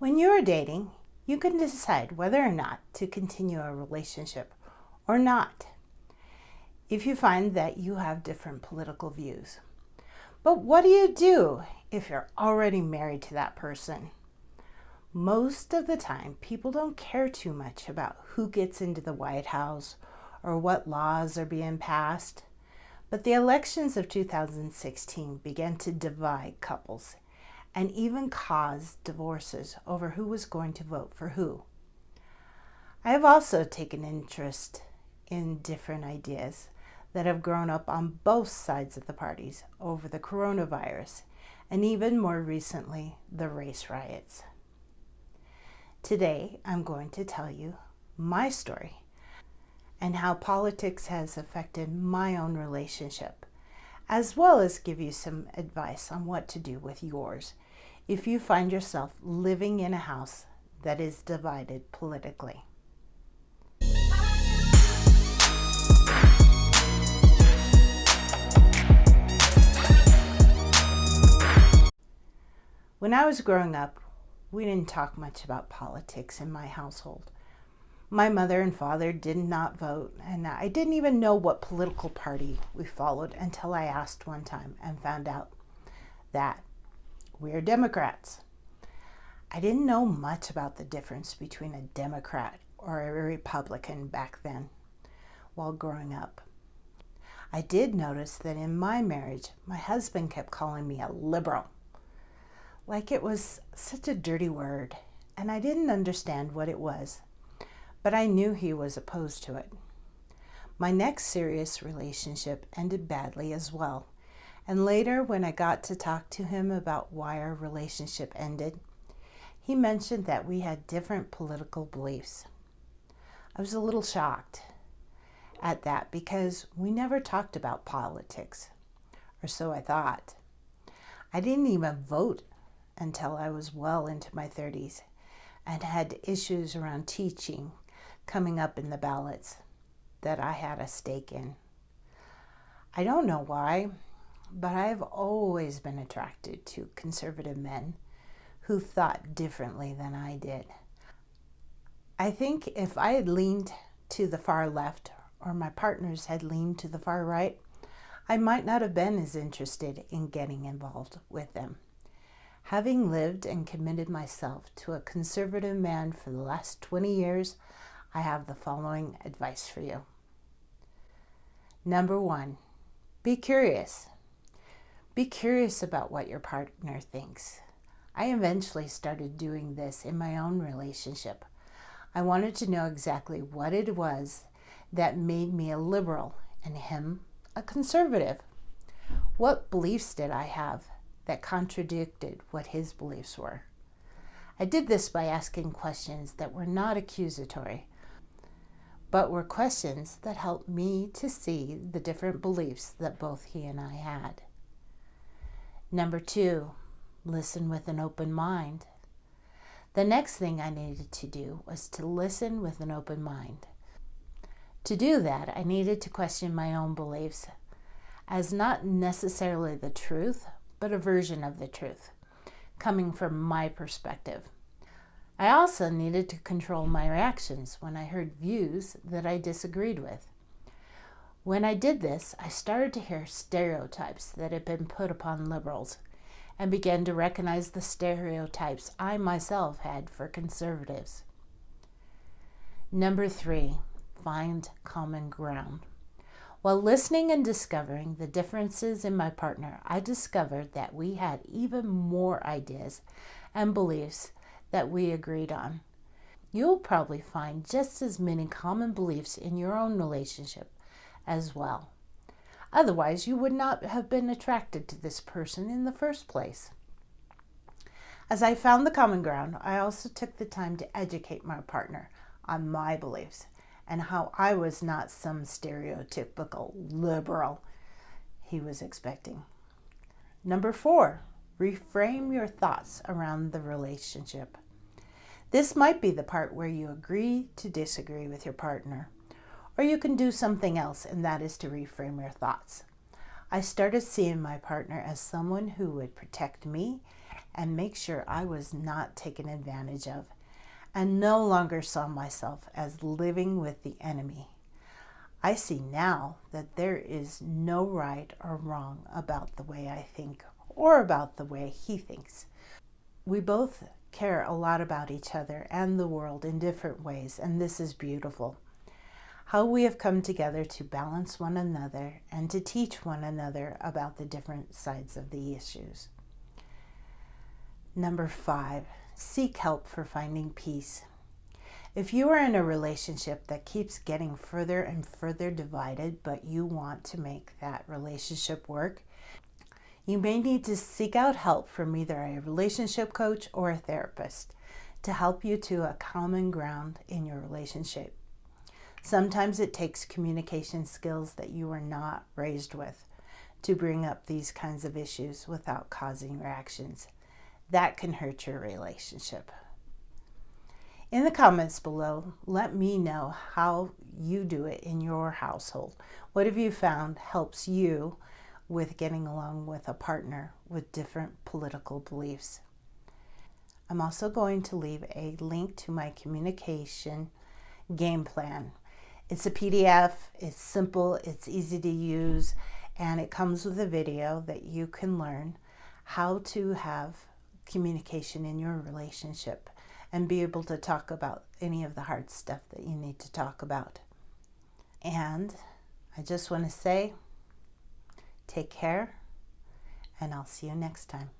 When you are dating, you can decide whether or not to continue a relationship or not if you find that you have different political views. But what do you do if you're already married to that person? Most of the time, people don't care too much about who gets into the White House or what laws are being passed. But the elections of 2016 began to divide couples and even caused divorces over who was going to vote for who. I have also taken interest in different ideas that have grown up on both sides of the parties over the coronavirus and even more recently, the race riots. Today, I'm going to tell you my story and how politics has affected my own relationship, as well as give you some advice on what to do with yours if you find yourself living in a house that is divided politically. When I was growing up, we didn't talk much about politics in my household. My mother and father did not vote, and I didn't even know what political party we followed until I asked one time and found out that we're Democrats. I didn't know much about the difference between a Democrat or a Republican back then while growing up. I did notice that in my marriage, my husband kept calling me a liberal, like it was such a dirty word, and I didn't understand what it was, but I knew he was opposed to it. My next serious relationship ended badly as well. And later, when I got to talk to him about why our relationship ended, he mentioned that we had different political beliefs. I was a little shocked at that because we never talked about politics, or so I thought. I didn't even vote until I was well into my 30s and had issues around teaching coming up in the ballots that I had a stake in. I don't know why, but I've always been attracted to conservative men who thought differently than I did. I think if I had leaned to the far left or my partners had leaned to the far right, I might not have been as interested in getting involved with them. Having lived and committed myself to a conservative man for the last 20 years, I have the following advice for you. Number 1, be curious. Be curious about what your partner thinks. I eventually started doing this in my own relationship. I wanted to know exactly what it was that made me a liberal and him a conservative. What beliefs did I have that contradicted what his beliefs were? I did this by asking questions that were not accusatory, but were questions that helped me to see the different beliefs that both he and I had. Number 2, listen with an open mind. The next thing I needed to do was to listen with an open mind. To do that, I needed to question my own beliefs as not necessarily the truth, but a version of the truth, coming from my perspective. I also needed to control my reactions when I heard views that I disagreed with. When I did this, I started to hear stereotypes that had been put upon liberals and began to recognize the stereotypes I myself had for conservatives. Number 3, find common ground. While listening and discovering the differences in my partner, I discovered that we had even more ideas and beliefs that we agreed on. You'll probably find just as many common beliefs in your own relationship as well. Otherwise, you would not have been attracted to this person in the first place. As I found the common ground, I also took the time to educate my partner on my beliefs and how I was not some stereotypical liberal he was expecting. Number 4, reframe your thoughts around the relationship. This might be the part where you agree to disagree with your partner, or you can do something else, and that is to reframe your thoughts. I started seeing my partner as someone who would protect me and make sure I was not taken advantage of, and no longer saw myself as living with the enemy. I see now that there is no right or wrong about the way I think or about the way he thinks. We both care a lot about each other and the world in different ways, and this is beautiful. How we have come together to balance one another and to teach one another about the different sides of the issues. Number 5, seek help for finding peace. If you are in a relationship that keeps getting further and further divided, but you want to make that relationship work, you may need to seek out help from either a relationship coach or a therapist to help you to a common ground in your relationship. Sometimes it takes communication skills that you were not raised with to bring up these kinds of issues without causing reactions. That can hurt your relationship. In the comments below, let me know how you do it in your household. What have you found helps you with getting along with a partner with different political beliefs? I'm also going to leave a link to my communication game plan. It's a PDF, it's simple, it's easy to use, and it comes with a video that you can learn how to have communication in your relationship and be able to talk about any of the hard stuff that you need to talk about. And I just want to say, take care, and I'll see you next time.